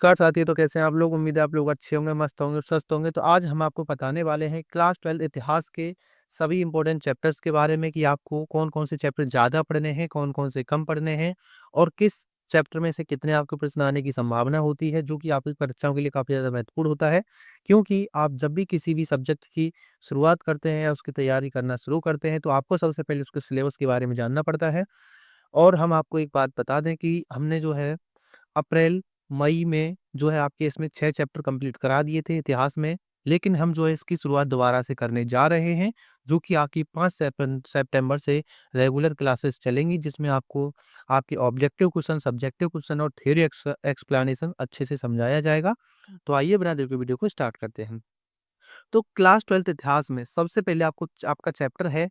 नमस्कार साथियों, तो कैसे हैं आप लोग? उम्मीद है आप लोग अच्छे होंगे, मस्त होंगे, स्वस्थ होंगे। तो आज हम आपको बताने वाले हैं क्लास 12 इतिहास के सभी इंपॉर्टेंट चैप्टर्स के बारे में कि आपको कौन-कौन से चैप्टर ज़्यादा पढ़ने हैं, कौन-कौन से कम पढ़ने हैं और किस चैप्टर में से कितने आपके प्रश्न आने की संभावना होती है, जो कि आपकी परीक्षाओं के लिए काफ़ी ज़्यादा महत्वपूर्ण होता है। क्योंकि आप जब भी किसी भी सब्जेक्ट की शुरुआत करते हैं या उसकी तैयारी करना शुरू करते हैं, तो आपको सबसे पहले उसके सिलेबस के बारे में जानना पड़ता है। और हम आपको एक बात बता दें कि हमने जो है अप्रैल, मई में जो है आपके इसमें 6 चैप्टर कंप्लीट करा दिए थे इतिहास में, लेकिन हम जो है इसकी शुरुआत दोबारा से करने जा रहे हैं, जो कि आपकी 5 सेप्टेम्बर से रेगुलर क्लासेस चलेंगी, जिसमें आपको आपके ऑब्जेक्टिव क्वेश्चन, सब्जेक्टिव क्वेश्चन और थ्योरी एक्सप्लेनेशन अच्छे से समझाया जाएगा। तो आइए बिना देर के वीडियो को स्टार्ट करते हैं। तो क्लास 12th इतिहास में सबसे पहले आपको आपका चैप्टर है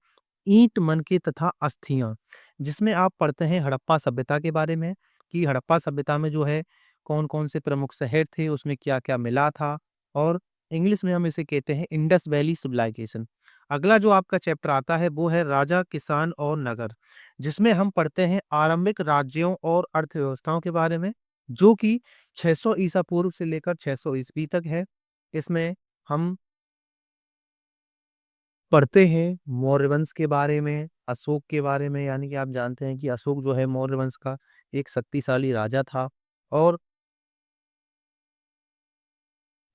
ईंट, मनके तथा अस्थियां, जिसमें आप पढ़ते हैं हड़प्पा सभ्यता के बारे में कि हड़प्पा सभ्यता में जो है कौन-कौन से प्रमुख शहर थे, उसमें क्या-क्या मिला था और इंग्लिश में हम इसे कहते हैं इंडस वैली सिविलाइजेशन। अगला जो आपका चैप्टर आता है वो है राजा, किसान और नगर, जिसमें हम पढ़ते हैं आरंभिक राज्यों और अर्थव्यवस्थाओं के बारे में, जो कि 600 ईसा पूर्व से लेकर 600 ईस्वी तक है। इसमें हम पढ़ते हैं मौर्य वंश के बारे में, अशोक के बारे में, यानी कि आप जानते हैं कि अशोक जो है मौर्य वंश का एक शक्तिशाली राजा था और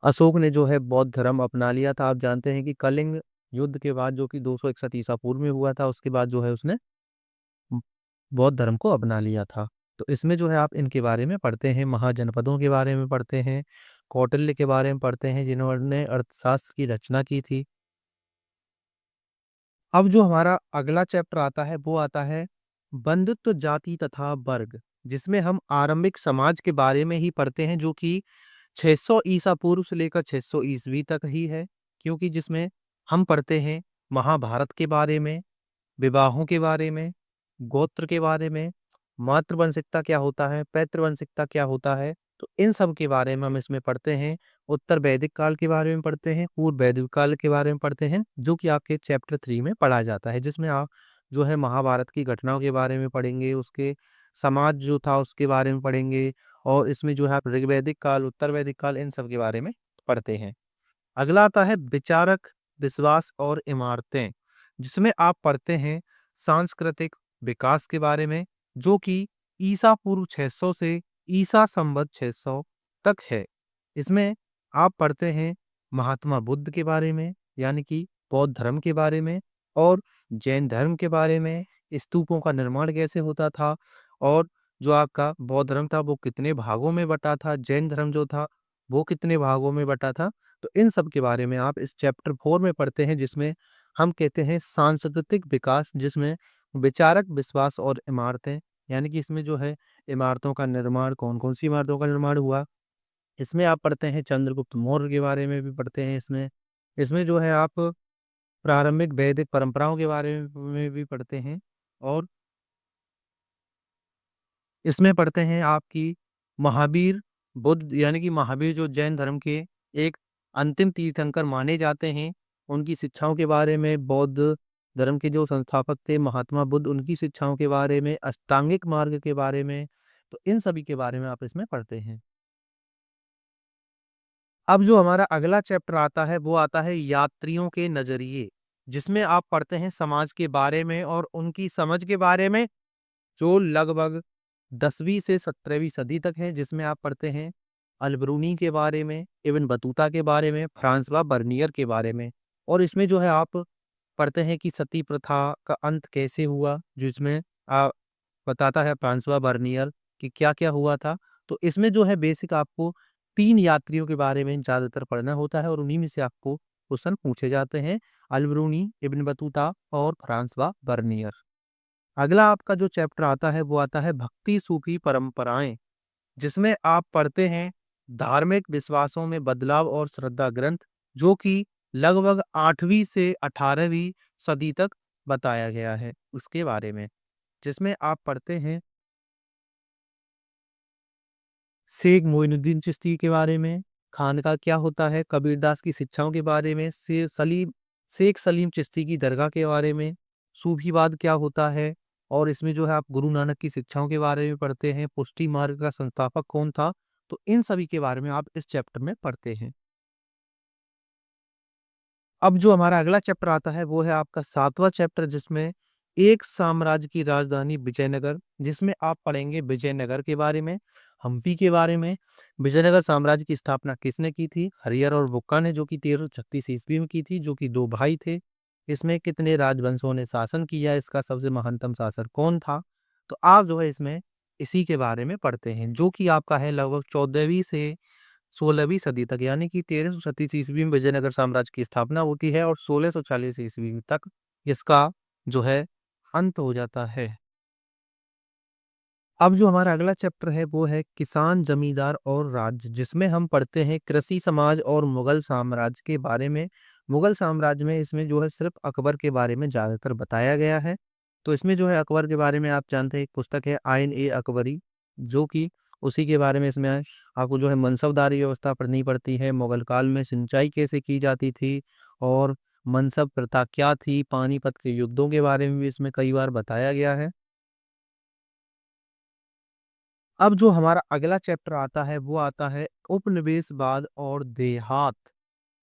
अशोक ने जो है बौद्ध धर्म अपना लिया था। आप जानते हैं कि कलिंग युद्ध के बाद, जो कि 261 ईसा पूर्व में हुआ था, उसके बाद जो है उसने ब बौद्ध धर्म को अपना लिया था। तो इसमें जो है आप इनके बारे में पढ़ते हैं, महाजनपदों के बारे में पढ़ते हैं, कौटिल्य के बारे में पढ़ते हैं जिन्होंने अर्थशास्त्र की रचना की थी। अब जो हमारा अगला चैप्टर आता है वो आता है बंधुत्व, जाति तथा वर्ग, जिसमें हम आरंभिक समाज के बारे में ही पढ़ते हैं, जो कि 600 ईसा पूर्व से लेकर 600 ईस्वी तक ही है। क्योंकि जिसमें हम पढ़ते हैं महाभारत के बारे में, विवाहों के बारे में, गोत्र के बारे में, मातृवंशिकता क्या होता है, पैतृवंशिकता क्या होता है, तो इन सब के बारे में हम इसमें पढ़ते हैं। उत्तर वैदिक काल के बारे में पढ़ते हैं, पूर्व वैदिक काल के बारे में पढ़ते हैं, जो कि आपके चैप्टर 3 में पढ़ा जाता है, जिसमें आप जो है महाभारत की घटनाओं के बारे में पढ़ेंगे, उसके समाज जो था उसके बारे में पढ़ेंगे और इसमें जो है आप ऋग्वैदिक काल, उत्तर वैदिक काल, इन सब के बारे में पढ़ते हैं। अगला आता है विचारक, विश्वास और इमारतें, जिसमें आप पढ़ते हैं सांस्कृतिक विकास के बारे में, जो कि ईसा पूर्व 600 से ईसा संवत 600 तक है। इसमें आप पढ़ते हैं महात्मा बुद्ध के बारे में, यानी कि बौद्ध धर्म के बारे में और जैन धर्म के बारे में, स्तूपों का निर्माण कैसे होता था और जो आपका बौद्ध धर्म था वो कितने भागों में बटा था, जैन धर्म जो था वो कितने भागों में बटा था। तो इन सब के बारे में आप इस चैप्टर 4 में पढ़ते हैं, जिसमें हम कहते हैं सांस्कृतिक विकास, जिसमें विचारक, विश्वास और इमारतें, यानी कि इसमें जो है इमारतों का निर्माण, कौन-कौन सी इमारतों का निर्माण हुआ। इसमें आप पढ़ते हैं चंद्रगुप्त मौर्य के बारे में भी पढ़ते हैं इसमें। इसमें जो है आप प्रारंभिक वैदिक परंपराओं के बारे में भी पढ़ते हैं और इसमें पढ़ते हैं आपकी महावीर बुद्ध, यानी कि महावीर जो जैन धर्म के एक अंतिम तीर्थंकर माने जाते हैं, उनकी शिक्षाओं के बारे में, बौद्ध धर्म के जो संस्थापक थे महात्मा बुद्ध, उनकी शिक्षाओं के बारे में, अष्टांगिक मार्ग के बारे में, तो इन सभी के बारे में आप इसमें पढ़ते हैं। अब जो हमारा अगला चैप्टर आता है वो आता है यात्रियों के नजरिए, जिसमें आप पढ़ते हैं समाज के बारे में और उनकी समझ के बारे में, जो लगभग 10वीं से 17वीं सदी तक है, जिसमें आप पढ़ते हैं अल-बरूनी के बारे में, इब्न बतूता के बारे में, फ्रांसवा बर्नियर के बारे में। और इसमें जो है आप पढ़ते हैं कि सती प्रथा का अंत कैसे हुआ, जिसमें बताता है फ्रांसवा बर्नियर कि क्या-क्या हुआ था। तो इसमें जो है बेसिक आपको 3 यात्रियों के बारे में ज़्यादातर पढ़ना होता है और उन्हीं में से आपको क्वेश्चन पूछे जाते हैं, अल-बरूनी, इब्न बतूता और फ्रांसवा बर्नियर। अगला आपका जो चैप्टर आता है वो आता है भक्ति सूफी परंपराएं, जिसमें आप पढ़ते हैं धार्मिक विश्वासों में बदलाव और श्रद्धा ग्रंथ, जो कि लगभग 8वीं से 18वीं सदी तक बताया गया है उसके बारे में, जिसमें आप पढ़ते हैं शेख मोइनुद्दीन चिश्ती के बारे में, खानका क्या होता है, कबीरदास की शिक्षाओं के बारे में, शेख सलीम चिश्ती की दरगाह के बारे में, सूफीवाद क्या होता है और इसमें जो है आप गुरु नानक की शिक्षाओं के बारे में पढ़ते हैं, पुष्टि मार्ग का संस्थापक कौन था तो इन सभी के बारे में आप इस चैप्टर में पढ़ते हैं। अब जो हमारा अगला चैप्टर आता है वो है आपका 7वां चैप्टर, जिसमें एक साम्राज्य की राजधानी विजयनगर, जिसमें आप पढ़ेंगे विजयनगर के बारे में, हम्पी के बारे में। विजयनगर साम्राज्य की स्थापना किसने की थी? हरिहर और बुक्का ने, जो कि 1336 ईस्वी में की थी, जो कि दो भाई थे। इसमें कितने राजवंशों ने शासन किया, इसका सबसे महानतम शासक कौन था? तो आप जो है इसमें इसी के बारे में पढ़ते हैं, जो कि आपका है लगभग 14वीं से 16वीं सदी तक, यानी कि 1337 ईस्वी में विजयनगर साम्राज्य की स्थापना होती है और 1640 ईस्वी तक इसका जो है अंत हो जाता है। अब जो हमारा अगला चैप्टर है वो है किसान, जमींदार और राज्य, जिसमें हम पढ़ते हैं कृषि समाज और मुगल साम्राज्य के बारे में। मुगल साम्राज्य में इसमें जो है सिर्फ अकबर के बारे में ज़्यादातर बताया गया है। तो इसमें जो है अकबर के बारे में आप जानते हैं, एक पुस्तक है आइन ए अकबरी, जो कि उसी के बारे में इसमें आपको जो है मनसबदारी व्यवस्था पढ़नी पड़ती है, मुगल काल में सिंचाई कैसे की जाती थी और मनसब प्रथा क्या थी, पानीपत के युद्धों के बारे में भी इसमें कई बार बताया गया है। अब जो हमारा अगला चैप्टर आता है वो आता है उपनिवेशवाद और देहात,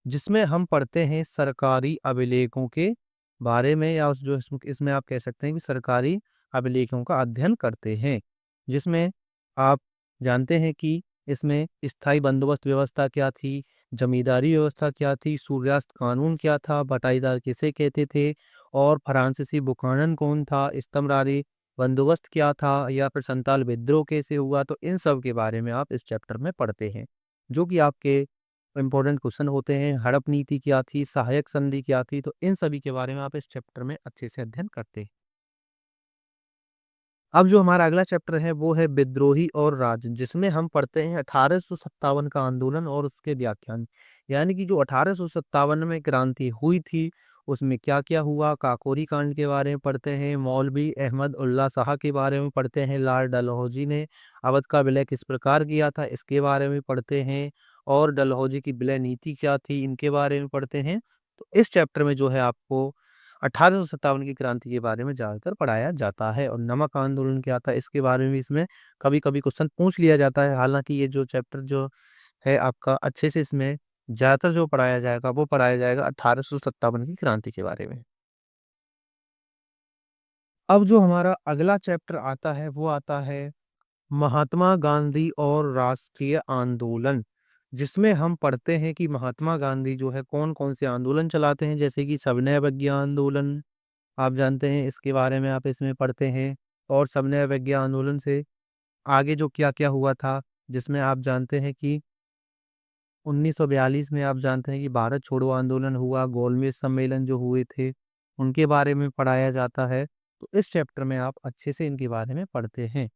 जिसमें हम पढ़ते हैं सरकारी अभिलेखों के बारे में, या उस जो इसमें आप कह सकते हैं कि सरकारी अभिलेखों का अध्ययन करते हैं, जिसमें आप जानते हैं कि इसमें स्थायी बंदोबस्त व्यवस्था क्या थी, जमींदारी व्यवस्था क्या थी, सूर्यास्त कानून क्या था, बटाईदार किसे कहते थे, और फ्रांसीसी बुकानन कौन था, इस्तमरारी बंदोबस्त क्या था, या फिर संताल विद्रोह कैसे हुआ। तो इन सब के बारे में आप इस चैप्टर में पढ़ते हैं, जो कि आपके इम्पोर्टेंट क्वेश्चन होते हैं। हड़प नीति क्या थी, सहायक संधि क्या थी, तो इन सभी के बारे में आप इस चैप्टर में अच्छे से अध्ययन करते हैं। अब जो हमारा अगला चैप्टर है वो है विद्रोही और राज, जिसमें हम पढ़ते हैं 1857 का आंदोलन और उसके व्याख्यान, यानी कि जो 1857 में क्रांति हुई थी उसमें क्या क्या हुआ, काकोरी कांड के बारे में पढ़ते हैं, मौलवी अहमद उल्ला शाह के बारे में पढ़ते हैं, लॉर्ड डलहौजी ने अवध का विलय किस प्रकार किया था इसके बारे में पढ़ते हैं, और डलहौजी की विलय नीति क्या थी इनके बारे में पढ़ते हैं। तो इस चैप्टर में जो है आपको 1857 की क्रांति के बारे में ज़्यादातर पढ़ाया जाता है, और नमक आंदोलन क्या था इसके बारे में भी इसमें कभी-कभी क्वेश्चन पूछ लिया जाता है। हालाँकि ये जो चैप्टर जो है आपका अच्छे से इसमें ज़्यादातर जो पढ़ाया जाएगा वो पढ़ाया जाएगा 1857 की क्रांति के बारे में। अब जो हमारा अगला चैप्टर आता है वो आता है महात्मा गांधी और राष्ट्रीय आंदोलन, जिसमें हम पढ़ते हैं कि महात्मा गांधी जो है कौन-कौन से आंदोलन चलाते हैं, जैसे कि सविनय अवज्ञा आंदोलन, आप जानते हैं इसके बारे में आप इसमें पढ़ते हैं, और सविनय अवज्ञा आंदोलन से आगे जो क्या-क्या हुआ था, जिसमें आप जानते हैं कि 1942 में आप जानते हैं कि भारत छोड़ो आंदोलन हुआ, गोलमेज सम्मेलन जो हुए थे, उनके बारे में पढ़ाया जाता है। तो इस चैप्टर में आप अच्छे से इनके बारे में पढ़ते हैं।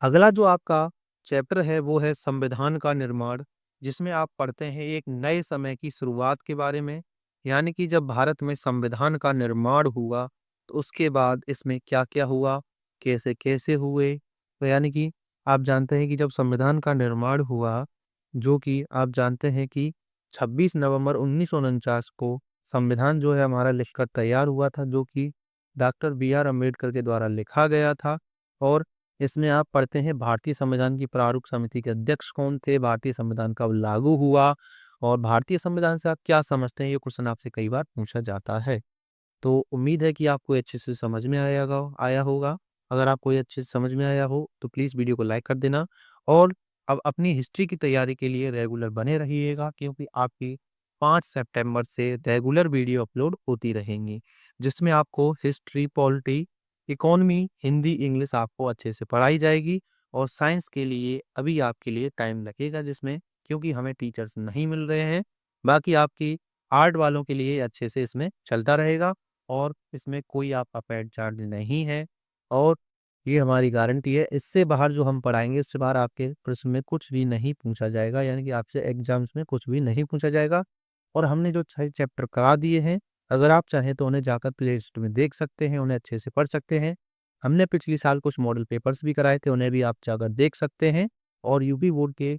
अगला जो आपका चैप्टर है वो है संविधान का निर्माण, जिसमें आप पढ़ते हैं एक नए समय की शुरुआत के बारे में, यानी कि जब भारत में संविधान का निर्माण हुआ तो उसके बाद इसमें क्या-क्या हुआ, कैसे-कैसे हुए। तो यानी कि आप जानते हैं कि जब संविधान का निर्माण हुआ, जो कि आप जानते हैं कि 26 नवंबर 1949 को संविधान जो है हमारा लिखकर तैयार हुआ था, जो कि डॉक्टर बी आर अम्बेडकर के द्वारा लिखा गया था। और इसमें आप पढ़ते हैं भारतीय संविधान की प्रारूप समिति के अध्यक्ष कौन थे, भारतीय संविधान कब लागू हुआ, और भारतीय संविधान से आप क्या समझते हैं, ये क्वेश्चन आपसे कई बार पूछा जाता है। तो उम्मीद है कि आपको अच्छे से समझ में आया होगा। अगर आपको ये अच्छे से समझ में आया हो तो प्लीज़ वीडियो को लाइक कर देना, और अब अपनी हिस्ट्री की तैयारी के लिए रेगुलर बने रहिएगा, क्योंकि आपकी 5 सितंबर से रेगुलर वीडियो अपलोड होती रहेंगी, जिसमें आपको history, polity, economy, Hindi, English आपको अच्छे से पढ़ाई जाएगी। और साइंस के लिए अभी आपके लिए टाइम लगेगा, जिसमें क्योंकि हमें टीचर्स नहीं मिल रहे हैं। बाकी आपकी आर्ट वालों के लिए अच्छे से इसमें चलता रहेगा, और इसमें कोई आपका पेड चार्ज नहीं है, और ये हमारी गारंटी है। इससे बाहर जो हम पढ़ाएँगे उससे बाहर आपके प्रश्न में कुछ भी नहीं पूछा जाएगा, यानी कि आपसे एग्ज़ाम्स में कुछ भी नहीं पूछा जाएगा। और हमने जो 6 चैप्टर करा दिए हैं, अगर आप चाहें तो उन्हें जाकर प्लेलिस्ट में देख सकते हैं, उन्हें अच्छे से पढ़ सकते हैं। हमने पिछले साल कुछ मॉडल पेपर्स भी कराए थे, उन्हें भी आप जाकर देख सकते हैं। और यूपी बोर्ड के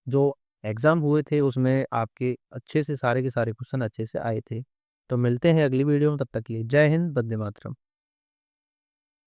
जो एग्ज़ाम हुए थे उसमें आपके अच्छे से सारे के सारे क्वेश्चन अच्छे से आए थे। तो मिलते हैं अगली वीडियो में, तब तक के लिए जय हिंद, वंदे मातरम।